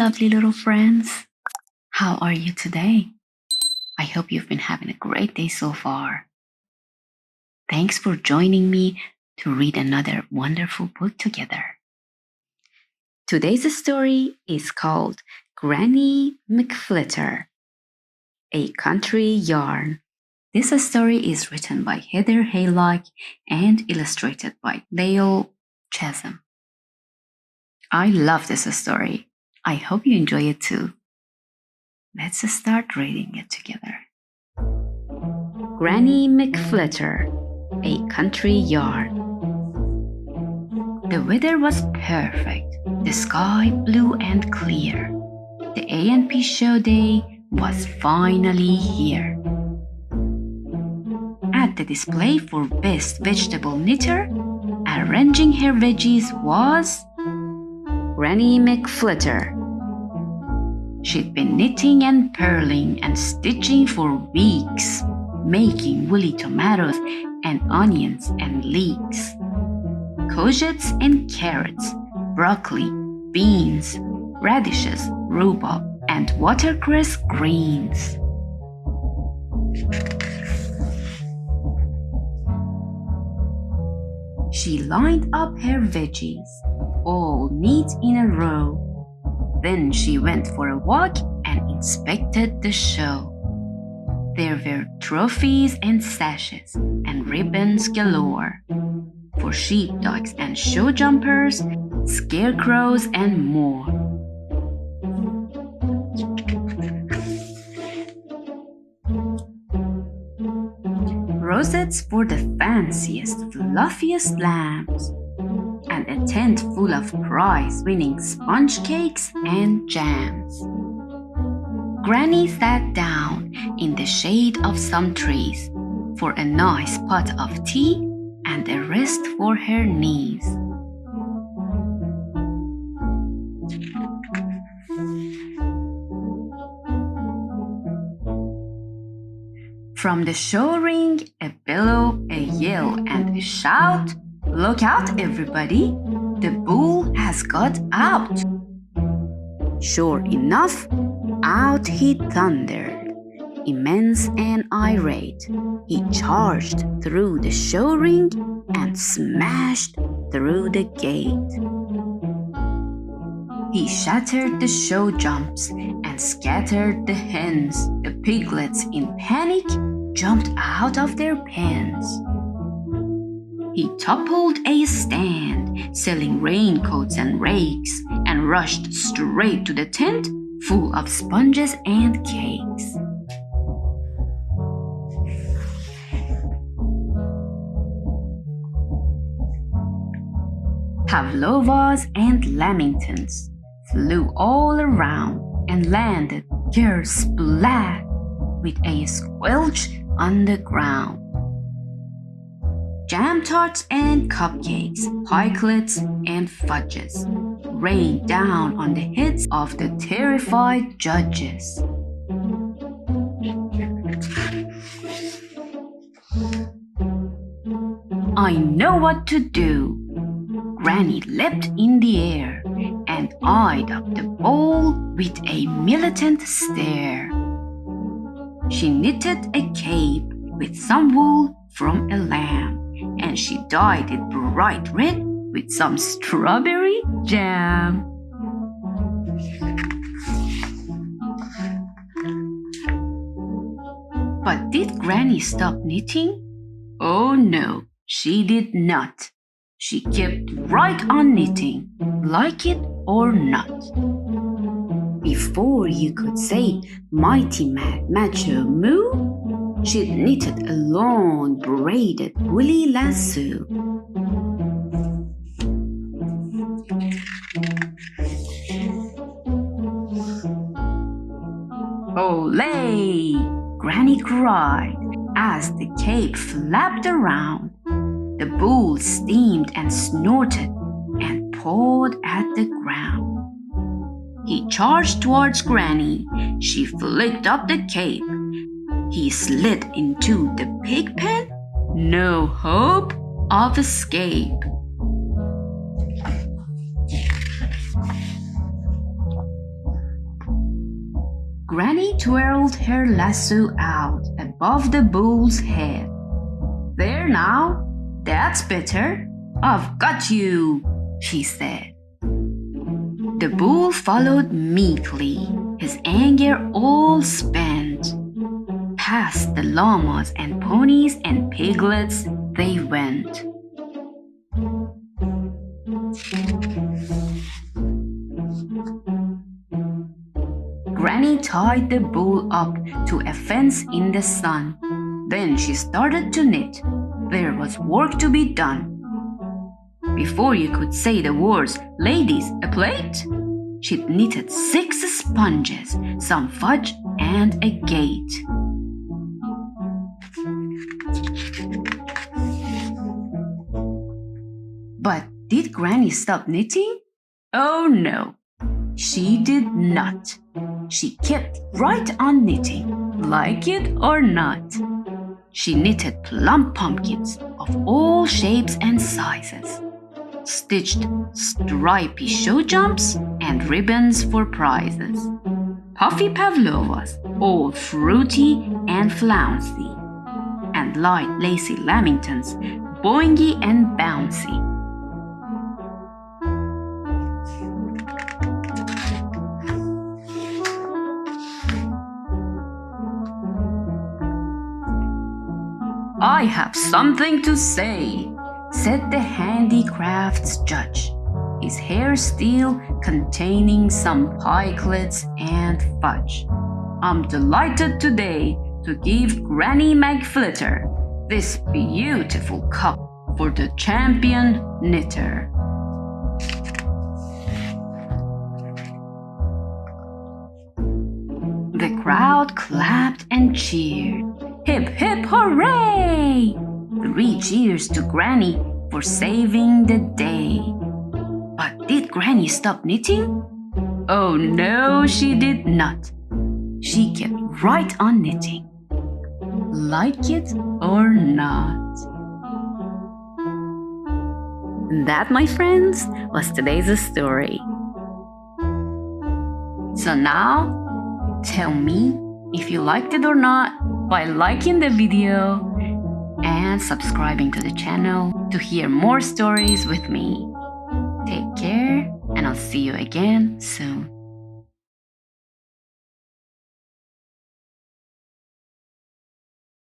lovely little friends. How are you today? I hope you've been having a great day so far. Thanks for joining me to read another wonderful book together. Today's story is called Granny McFlitter, a country yarn. This story is written by Heather Haylock and illustrated by Lael Chisholm. I love this story. I hope you enjoy it too. Let's start reading it together. Granny McFlitter, a country yarn. The weather was perfect. The sky blue and clear. The A&P show day was finally here. At the display for Best Vegetable Knitter, arranging her veggies was Granny McFlitter. She'd been knitting and purling and stitching for weeks, making woolly tomatoes and onions and leeks, courgettes and carrots, broccoli, beans, radishes, rhubarb, and watercress greens. She lined up her veggies, all neat in a row. Then she went for a walk and inspected the show. There were trophies and sashes and ribbons galore for sheepdogs and show jumpers, scarecrows, and more. Rosettes for the fanciest, fluffiest lambs, and a tent full of prize-winning sponge cakes and jams. Granny sat down in the shade of some trees for a nice pot of tea and a rest for her knees. From the show ring, a bellow, a yell, and a shout. Look out, everybody! The bull has got out. Sure enough, out he thundered. Immense and irate, he charged through the show ring and smashed through the gate. He shattered the show jumps and scattered the hens. The piglets, in panic, jumped out of their pens. He toppled a stand selling raincoats and rakes and rushed straight to the tent full of sponges and cakes. Pavlovas and lamingtons flew all around and landed kersplat with a squelch on the ground. Jam tarts and cupcakes, pikelets and fudges rained down on the heads of the terrified judges. I know what to do. Granny leapt in the air and eyed up the bowl with a militant stare. She knitted a cape with some wool from a lamb, and she dyed it bright red with some strawberry jam. But did Granny stop knitting? Oh no, she did not. She kept right on knitting, like it or not. Before you could say mighty mad macho moo, she'd knitted a long braided woolly lasso. Olay! Granny cried as the cape flapped around. The bull steamed and snorted and pawed at the ground. He charged towards Granny. She flicked up the cape. He slid into the pig pen. No hope of escape. Granny twirled her lasso out above the bull's head. "There now, that's better. I've got you," she said. The bull followed meekly, his anger all spent. Past the llamas and ponies and piglets they went. Granny tied the bull up to a fence in the sun. Then she started to knit. There was work to be done. Before you could say the words, "Ladies, a plate?" she'd knitted 6 sponges, some fudge, and a gate. But did Granny stop knitting? Oh no, she did not. She kept right on knitting, like it or not. She knitted plump pumpkins of all shapes and sizes, stitched stripy show jumps and ribbons for prizes, puffy pavlovas, all fruity and flouncy, and light lacy lamingtons, boingy and bouncy. "I have something to say," said the handicrafts judge, his hair still containing some pikelets and fudge. "I'm delighted today to give Granny McFlitter this beautiful cup for the champion knitter." The crowd clapped and cheered. "Hip, hip, hooray!" 3 cheers to Granny for saving the day. But did Granny stop knitting? Oh no, she did not. She kept right on knitting, like it or not. That, my friends, was today's story. So now, tell me if you liked it or not by liking the video and subscribing to the channel to hear more stories with me. Take care, and I'll see you again soon.